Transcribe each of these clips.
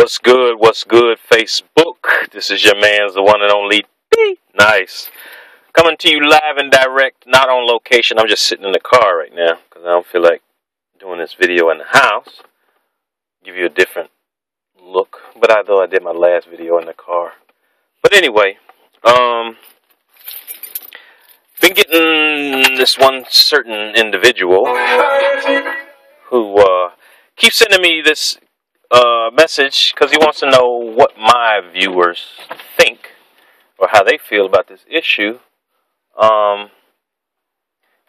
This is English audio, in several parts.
What's good? What's good, Facebook? This is your man's the one and only D. Nice. Coming to you live and direct, not on location. I'm just sitting in the car right now because I don't feel like doing this video in the house. Give you a different look. But I thought I did my last video in the car. But anyway, been getting this one certain individual who keeps sending me this message because he wants to know what my viewers think or how they feel about this issue. And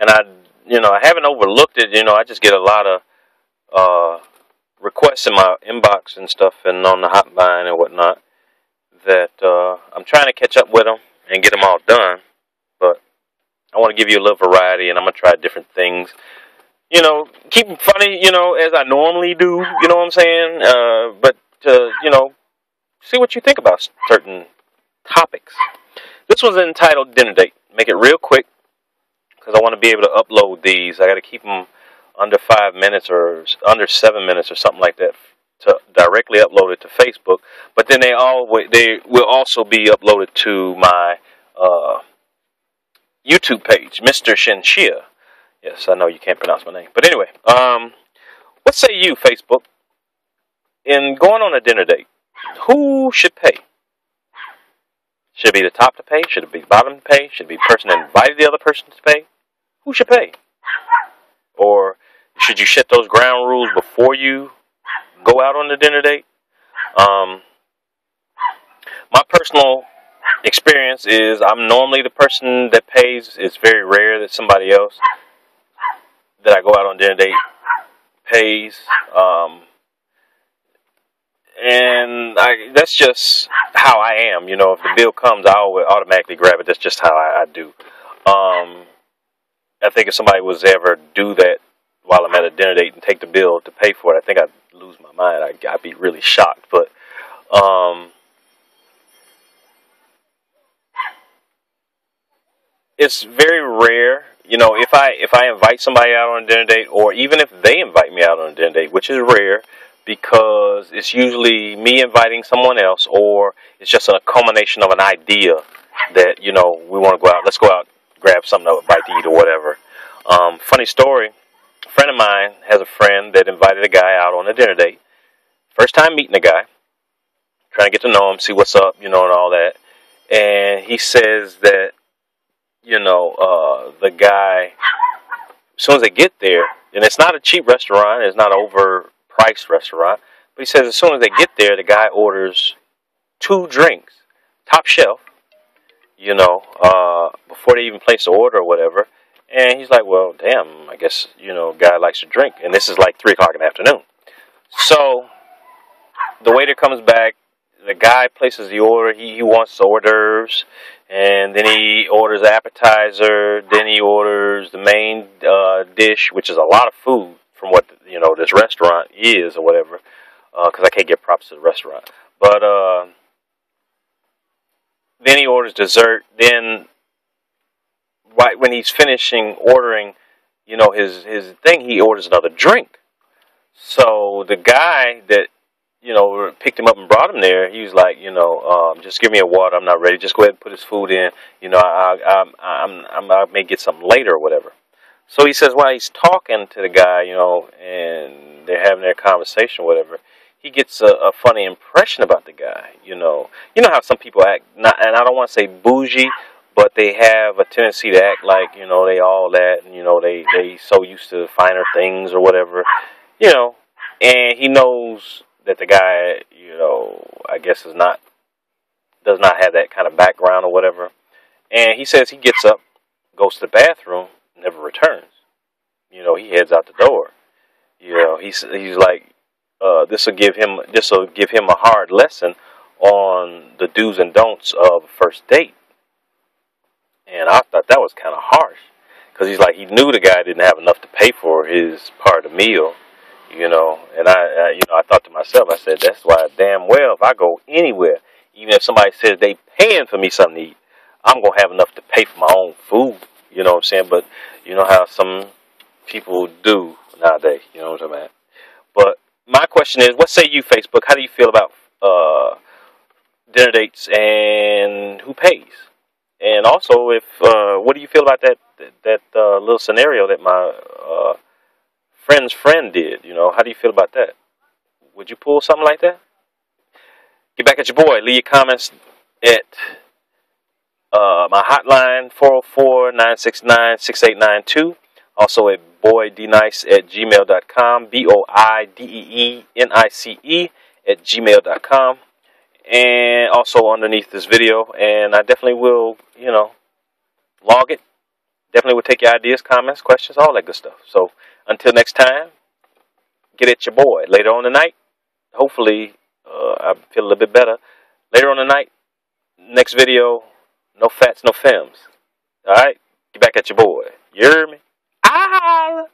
I haven't overlooked it. I just get a lot of requests in my inbox and stuff and on the hotline and whatnot that I'm trying to catch up with them and get them all done. But I want to give you a little variety, and I'm going to try different things. Keep it funny, as I normally do, you know what I'm saying? But see what you think about certain topics. This one's entitled Dinner Date. Make it real quick, because I want to be able to upload these. I got to keep them under 5 minutes or under 7 minutes or something like that to directly upload it to Facebook. But then they will also be uploaded to my YouTube page, Mr. Shinshia. Yes, I know you can't pronounce my name. But anyway, what say you, Facebook? In going on a dinner date, who should pay? Should it be the top to pay? Should it be the bottom to pay? Should it be the person that invited the other person to pay? Who should pay? Or should you set those ground rules before you go out on the dinner date? My personal experience is I'm normally the person that pays. It's very rare that somebody else that I go out on dinner date pays, and that's just how I am. If the bill comes, I always automatically grab it. That's just how I do. I think if somebody was to ever do that while I'm at a dinner date and take the bill to pay for it, I think I'd lose my mind. I'd be really shocked. But it's very rare. If I invite somebody out on a dinner date, or even if they invite me out on a dinner date, which is rare, because it's usually me inviting someone else, or it's just a culmination of an idea that, we want to go out, let's go out, grab something to bite to eat or whatever. Funny story, a friend of mine has a friend that invited a guy out on a dinner date. First time meeting the guy, trying to get to know him, see what's up, and all that. And he says that, the guy, as soon as they get there, and it's not a cheap restaurant, it's not an overpriced restaurant, but he says as soon as they get there, the guy orders 2 drinks, top shelf, before they even place the order or whatever. And he's like, well, damn, I guess, guy likes to drink. And this is like 3 o'clock in the afternoon. So the waiter comes back, the guy places the order, he wants hors d'oeuvres, and then he orders appetizer, then he orders the main dish, which is a lot of food from what, this restaurant is or whatever, because I can't give props to the restaurant. But then he orders dessert, then right when he's finishing ordering, his thing, he orders another drink. So the guy that picked him up and brought him there, he was like, just give me a water, I'm not ready, just go ahead and put his food in, I may get something later or whatever. So he says while he's talking to the guy, and they're having their conversation or whatever, he gets a funny impression about the guy, You know how some people act, and I don't want to say bougie, but they have a tendency to act like, they all that, and, they so used to finer things or whatever, and he knows that the guy, I guess does not have that kind of background or whatever. And he says he gets up, goes to the bathroom, never returns. He heads out the door. He's like, this will give him a hard lesson on the do's and don'ts of first date. And I thought that was kind of harsh, because he's like, he knew the guy didn't have enough to pay for his part of the meal. And I thought to myself, I said, that's why damn well, if I go anywhere, even if somebody says they paying for me something to eat, I'm going to have enough to pay for my own food, you know what I'm saying? But you know how some people do nowadays, you know what I'm saying? But my question is, what say you, Facebook? How do you feel about dinner dates and who pays? And also, if what do you feel about that little scenario that my friend's friend did? You know, how do you feel about that? Would you pull something like that? Get back at your boy. Leave your comments at my hotline, 404-969-6892. Also at boydenice@gmail.com, BOIDEENICE @gmail.com. And also underneath this video. And I definitely will, log it. Definitely will take your ideas, comments, questions, all that good stuff. So until next time, get at your boy. Later on tonight, hopefully I feel a little bit better. Later on tonight, next video, no fats, no films. All right? Get back at your boy. You hear me? Ah!